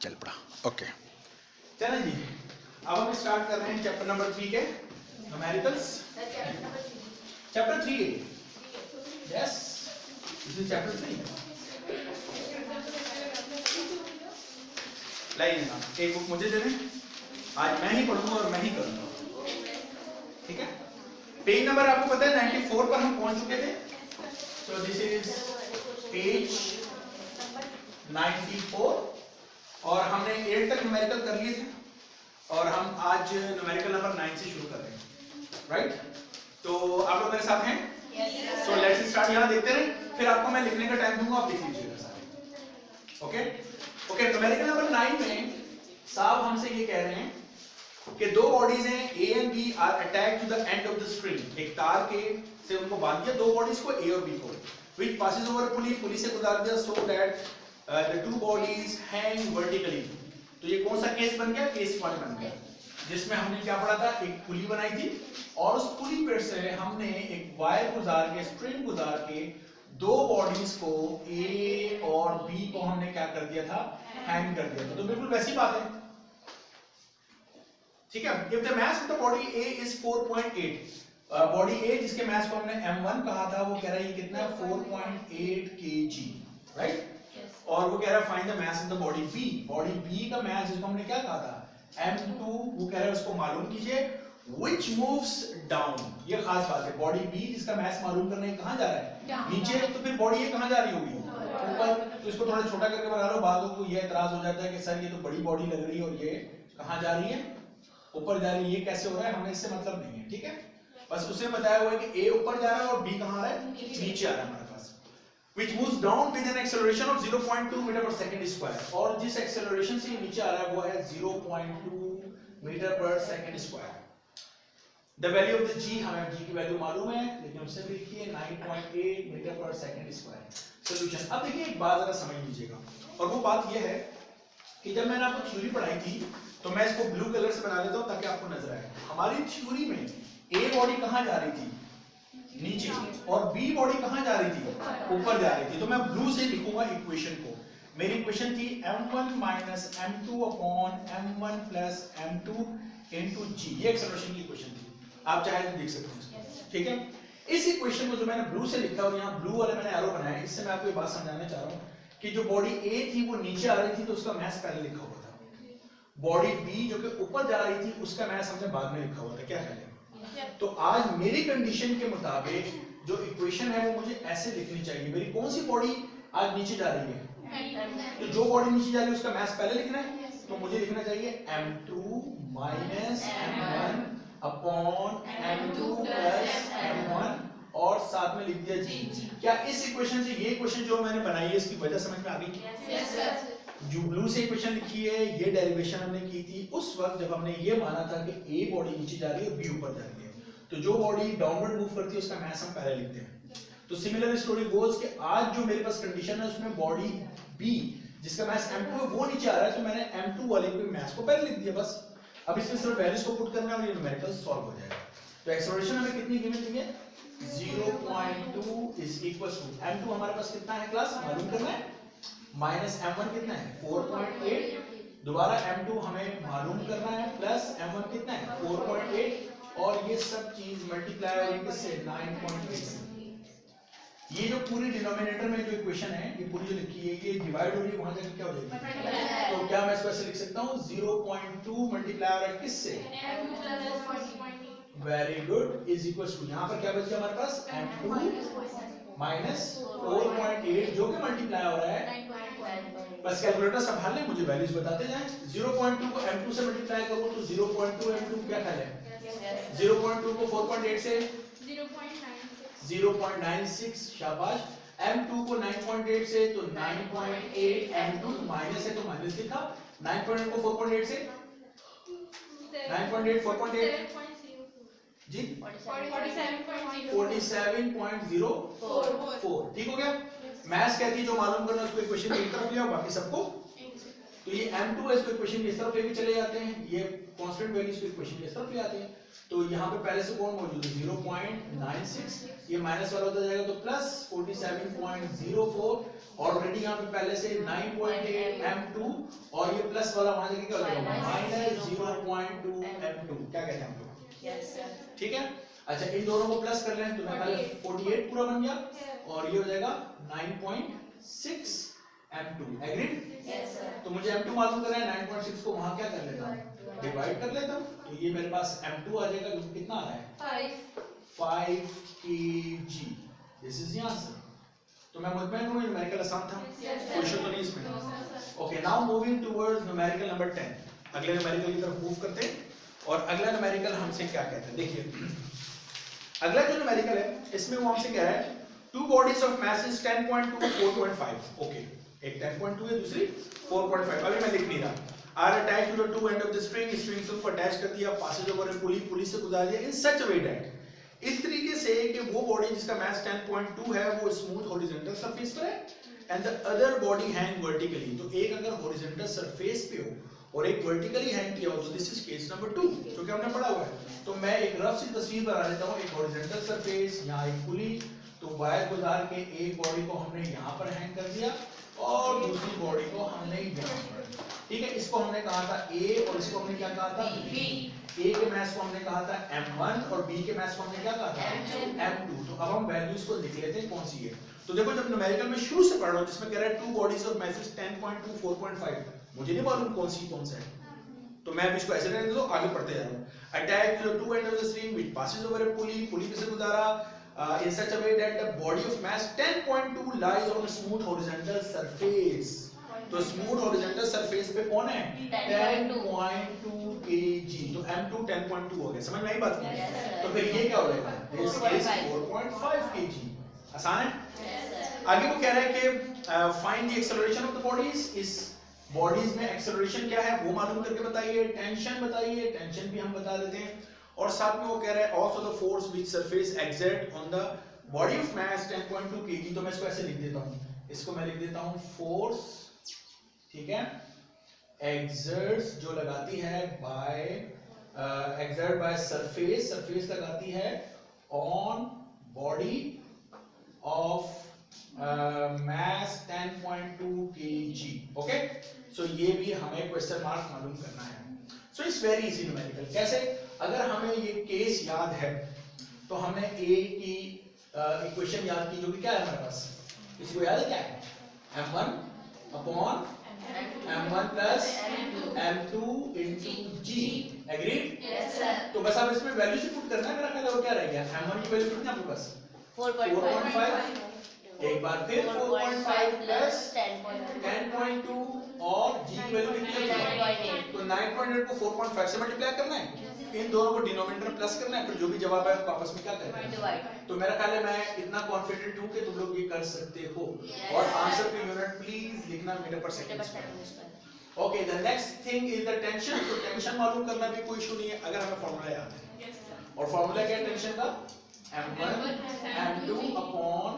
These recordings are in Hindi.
चल पड़ा। ओके चलें जी, अब हम स्टार्ट कर रहे हैं चैप्टर नंबर 3 के numericals. Chapter 3 yes, this is chapter 3। लाइए ना, एक बुक मुझे दे दें, आज मैं ही पढ़ूंगा और मैं ही करूंगा, ठीक है। पेज नंबर आपको पता है 94 पर हम पहुंच चुके थे। सो दिस इज पेज 94 और हमने 8 तक न्यूमेरिकल कर लिए थे और हम आज न्यूमेरिकल नंबर 9 से शुरू कर रहे हैं, राइट। तो आप लोग मेरे साथ हैं? So let's start. यहां देखते रहें, फिर आपको मैं लिखने का टाइम दूंगा, आप लिख लीजिएगा सारे। ओके ओके, न्यूमेरिकल नंबर 9 में साहब हमसे ये कह रहे हैं कि दो बॉडीज हैं A and B are attached to the end of the string. एक तार के से उनको बांध दिया, दो बॉडीज को ए और बी को, व्हिच पासेस ओवर पुली, पुली से गुजार दिया, so that the two bodies hang vertically. तो ये कौन सा केस बन गया? केस 1 बन गया, जिसमें हमने क्या पढ़ा था, एक पुली बनाई थी और उस पुली पर से हमने एक वायर गुजार के, स्ट्रिंग गुजार के दो बॉडीज को ए और बी को हमने क्या कर दिया था, हैंग कर दिया था। तो बिल्कुल वैसी बात है, ठीक है। If the mass of the body A is 4.8, body A जिसके मास को हमने m1 कहा था, वो कह रहा है ये कितना है, 4.8 kg, राइट। और वो कह रहा है find the mass of the body B, body B का मास जिसको हमने क्या कहा था, m2, वो कह रहा है उसको मालूम कीजिए, which moves down। ये खास बात है, बॉडी बी जिसका मास मालूम करने कहां जा रहा है, नीचे। तो फिर बॉडी ए कहां जा रही होगी, ऊपर। तो इसको थोड़ा छोटा करके बना लो, बाद को ये एतराज हो जाता है कि सर ये तो बड़ी बॉडी लग रही है और ये कहां जा रही है, ऊपर जा रही है। ये कैसे हो रहा है, हमें इससे मतलब नहीं है, ठीक है। बस उसने बताया हुआ है कि ए ऊपर जा रहा है और बी कहां आ रहा है, नीचे आ रहा है हमारे पास। which moves down with an acceleration of 0.2 meter per second square, और जिस एक्सेलरेशन से नीचे आ रहा है वो है 0.2 meter per second square. The value of the g, हमें g की वैल्यू मालूम है, लेकिन उससे भी लिखिए 9.8 metre per second square. Solution. अब देखिए एक बात जरा समझ लीजिएगा, और वो बात ये है कि जब मैंने आपको थ्योरी पढ़ाई थी तो मैं इसको ब्लू कलर से बना देता हूं ताकि आपको नजर आए। हमारी थ्योरी में ए बॉडी कहां जा रही थी, नीचे, और बी बॉडी कहां जा रही थी, ऊपर जा रही थी। तो मैं ब्लू से लिखूंगा इक्वेशन को। मेरी इक्वेशन थी m1 minus m2 upon m1 plus m2 into g। ये एक्सेलरेशन की इक्वेशन थी, आप चाहे तो देख सकते हैं, ठीक है। इस इक्वेशन को जो मैंने ब्लू से लिखा और यहाँ ब्लू वाले मैंने एरो बनाया, इससे मैं आपको ये बात समझाना चाह रहा हूँ कि जो बॉडी ए थी वो नीचे आ रही थी तो उसका मास पहले लिखा हुआ था, बॉडी बी जो कि ऊपर जा रही थी उसका मास हमने बाद में लिखा हुआ था। क्या ख्याल है? तो आज मेरी कंडीशन के मुताबिक जो इक्वेशन है वो मुझे ऐसे लिखनी चाहिए। मेरी कौन सी बॉडी आज नीचे जा रही है, तो जो बॉडी नीचे जा रही है उसका मास पहले लिखना है, तो मुझे लिखना चाहिए m2 minus m1 upon m2 plus m1 और साथ में लिख दिया g। क्या इस इक्वेशन से ये इक्वेशन जो मैंने बनाई है इसकी वजह समझ में आ गई? Yes sir. जो ब्लू से इक्वेशन लिखी है, ये डेरिवेशन हमने की थी उस वक्त जब हमने ये माना था कि ए बॉडी नीचे जा रही है और बी ऊपर जा रही है, तो जो बॉडी डाउनवर्ड मूव करती है उसका मास हम पहले लिखते हैं। तो सिमिलर स्टोरी गोज कि आज जो मेरे पास कंडीशन है उसमें बॉडी बी जिसका मास m2 है वो नीचे आ रहा है, तो मैंने m2 वाले के मास को पहले लिख दिया बस। अब इसमें सिर्फ वैल्यूज को पुट करना है और ये न्यूमेरिकल सॉल्व हो जाएगा। तो एक्सेलरेशन हमें कितनी गिवन चाहिए, 0.2 इज इक्वल टू m2 हमारे पास कितना है क्लास मालूम करना है, माइनस m1 कितना है 4.8, दोबारा m2 हमें मालूम करना है, प्लस m1 कितना है 4.8, और ये सब चीज मल्टीप्लाई होगी किससे, 9.8। ये जो पूरी डिनोमिनेटर में जो इक्वेशन है, ये पूरी जो लिखी है, ये डिवाइड हो रही है, वहां जाकर क्या हो जाएगी, तो क्या मैं इसको ऐसे लिख सकता हूँ 0.2 मल्टीप्लाई हो रहा है किससे, very good, is equal to, यहाँ पर क्या बच गया हमारे पास m2 माइनस 4.8 जो कि मल्टीप्लाई हो रहा है, बस कैलकुलेटर संभाल ले, मुझे वैल्यूज बताते जाएं। 0.2 को m2 से मल्टीप्लाई करो तो 0.2 m2 क्या ख्याल है, 0.2 को 4.8 से 0.96, शाबाश। m2 को 9.8 से तो 9.8, m2 माइनस है तो माइनस लिखा, 9.8 को 4.8 से 9.8 4.8 जी 47.04, ठीक हो गया। मैथ्स कहती है जो मालूम करना उसको इक्वेशन की तरफ ले आओ, बाकी सबको। तो ये m2 है, इसको इक्वेशन की तरफ लेके चले जाते हैं, ये कांस्टेंट वैल्यू इसको इक्वेशन की तरफ ले आते हैं। तो यहाँ पे पहले से कौन मौजूद है 0.96, ये माइनस वाला होता जाएगा तो प्लस 47.04, ऑलरेडी यहाँ पे पहले से 9.8 m2 और ये प्लस वाला वहां जाके क्या हो जाएगा माइनस 0.2 m2। क्या कहते हैं हम लोग? Yes sir. ठीक है, अच्छा इन दोनों को प्लस कर लें तो पहले 48 पूरा बन गया और ये हो जाएगा 9.6 m2। एग्रीड? Yes sir. तो मुझे m2 मालूम करना है, 9.6 को वहां क्या कर लेता हूं डिवाइड कर लेता हूं, तो ये मेरे पास m2 आ जाएगा जो कितना आ रहा है 5 kg। This is the answer. तो मैं मुतमईन हूं न्यूमेरिकल आसान था, कोई इशू तो नहीं इसमें। Okay, now moving towards numerical number 10। अगले न्यूमेरिकल की तरफ मूव करते हैं और अगला न्यूमेरिकल हमसे क्या कहता है, देखिए अगला जो न्यूमेरिकल है इसमें वो हमसे कह रहा है two bodies of message 10.2 4.5। Okay, एक 10.2 है दूसरी 4.5। अभी मैं लिख नहीं रहा। Are attached to the two end of the string, string से ऊपर अटैच कर दिया, पासेज ओवर ए पुली, पुली से गुजार दिया इन सच अ वे दैट, इस तरीके से कि वो बॉडी जिसका मास 10.2 है वो स्मूथ हॉरिजॉन्टल सरफेस पर है and the other body hang vertically. तो एक अगर हॉरिजॉन्टल सरफेस पे हो और एक वर्टिकली हैंग किया हो तो दिस इज केस नंबर 2 जो कि हमने पढ़ा हुआ है। तो मैं एक रफ सी तस्वीर बना लेता हूं, एक हॉरिजॉन्टल सरफेस, यहां एक पुली, तो वायर गुजार के एक बॉडी को हमने यहां पर हैंग कर दिया और दूसरी बॉडी को हमने यहां पर, ठीक है, इसको हमने कहा था A और इसको हमने क्या कहा था B। A के मास को हमने कहा था m1 और B के मास को हमने क्या कहा था m2। तो अब हम वैल्यूज को लिख लेते हैं कौन सी है। तो देखो जब न्यूमेरिकल में शुरू से पढ़ रहा हूं जिसमें कह रहा है टू बॉडीज ऑफ मैसेज 10.2 4.5, मुझे नहीं मालूम कौन सा है, तो मैं अब इसको ऐसे रहने दो, आगे पढ़ते जा रहा हूं। Attach to the two end of the string which passes over a pulley, pulley पे से गुजारा in such a way that the body of mass 10.2 lies on a smooth horizontal surface। तो स्मूथ हॉरिजॉन्टल सरफेस पे कौन है 10.2 kg। तो m2 10.2 हो गया, समझ में आई बात? तो फिर ये क्या हो जाएगा दिस इज 4.5 kg। आसान है। आगे वो कह रहा है कि find the acceleration of the bodies, इस बॉडीज में एक्सेलरेशन क्या है वो मालूम करके बताइए, टेंशन बताइए, टेंशन भी हम बता देते हैं, और साथ में वो कह रहा है also the force which surface exert on the body of mass 10.2 kg। तो मैं इसको ऐसे लिख देता हूं, इसको मैं लिख देता हूं फोर्स, ठीक है, एक्सर्ट्स जो लगाती है by exert by surface, surface लगाती है on body of mass 10.2 kg। Okay, so ये भी हमें क्वेश्चन मार्क मालूम करना है। So it's very easy numerical. कैसे? अगर हमें ये केस याद है तो हमने A की इक्वेशन याद की जो कि क्या है हमारे पास, इसको याद है क्या है m1 upon m1 plus m2 into g। Agreed? Yes sir. तो बस अब इसमें वैल्यू से पुट करना है, मेरा ख्याल है वो क्या रह गया m1 की वैल्यू कितनी आपके पास 4.5, एक बार फिर 4.5 प्लस 10.2 और g की वैल्यू कितनी है 9.8। तो 9.8 को 4.5 से मल्टीप्लाई करना है, इन दोनों को डिनोमिनेटर प्लस करना है, फिर जो भी जवाब है उसको आपस में क्या करना है डिवाइड। तो मेरा ख्याल है मैं इतना कॉन्फिडेंट हूं कि तुम लोग ये कर सकते हो। और आंसर पे यूनिट प्लीज लिखना metre per second. Okay, the next thing is the tension. तो टेंशन मालूम करना भी कोई इशू नहीं है अगर हमें फार्मूला याद है। और फार्मूला क्या है टेंशन का m1 m2 upon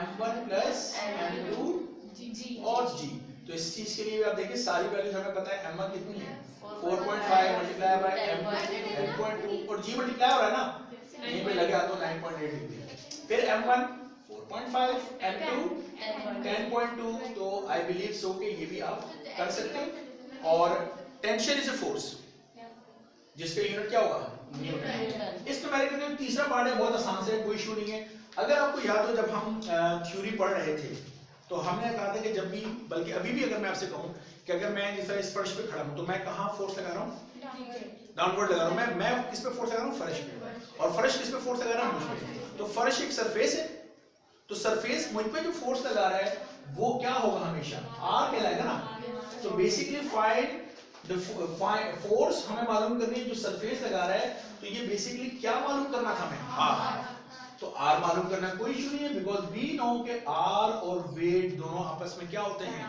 m1 plus m2 और g। तो इस चीज के लिए भी आप देखिए सारी वैल्यूज हमें पता है, m1 कितनी है 4.5 मल्टीप्लाई बाय m2 10.2 और g मल्टीप्लाई हो रहा है ना, यहीं पे लगे हाथों 9.8 लिख दिया, फिर m1 4.5 m2 10.2। तो आई बिलीव सो कि ये भी आप कर सकते हैं। और टेंशन इज अ फोर्स जिसका यूनिट क्या होगा न्यूटन। इस न्यूमेरिकल का तीसरा पार्ट है, बहुत आसान से, कोई इशू नहीं है। अगर आपको याद हो जब हम थ्योरी पढ़ रहे थे तो हमने कहा था कि जब भी, बल्कि अभी भी अगर मैं आपसे कहूं कि अगर मैं इस तरह इस फर्श पे खड़ा हूं तो मैं कहां फोर्स लगा रहा हूं डाउनवर्ड लगा रहा हूं, मैं किस पे फोर्स लगा रहा हूं फर्श पे, और फर्श किस पे फोर्स लगा रहा हूं मुझ पे। तो फर्श एक सरफेस है, तो सरफेस मुझ पे जो फोर्स लगा रहा है वो क्या होगा हमेशा r कहलाएगा ना। तो बेसिकली फाइंड द फोर्स हमें मालूम करनी है जो सरफेस लगा रहा है, तो ये बेसिकली क्या मालूम करना था हमें r। तो r मालूम करना कोई इशू नहीं है बिकॉज़ वी नो कि r और वेट दोनों आपस में क्या होते हैं।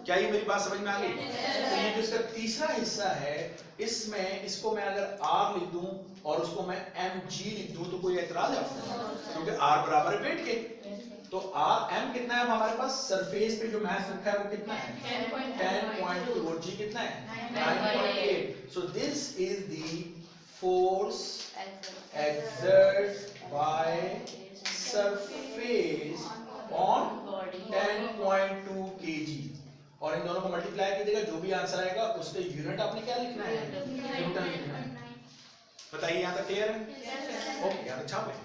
क्या ये मेरी बात समझ में आ गई? तो ये जो इसका तीसरा हिस्सा है इसमें इसको मैं अगर r लिख दूं और उसको मैं mg लिख दूं तो कोई एतराज है आपको? क्योंकि r बराबर है वेट के। तो r m कितना है अब हमारे पास सरफेस पे जो मास रखा है वो कितना है 9.2 और g कितना है 9.8. So this is the force exerted by surface on 10.2 kg. और इन दोनों को मल्टीप्लाई कीजिएगा, जो भी आंसर आएगा उसके यूनिट आपने क्या लिखना है, न्यूटन लिखना है. बताइए यहाँ तक क्लियर है? ओके, यहाँ तक छाप लें.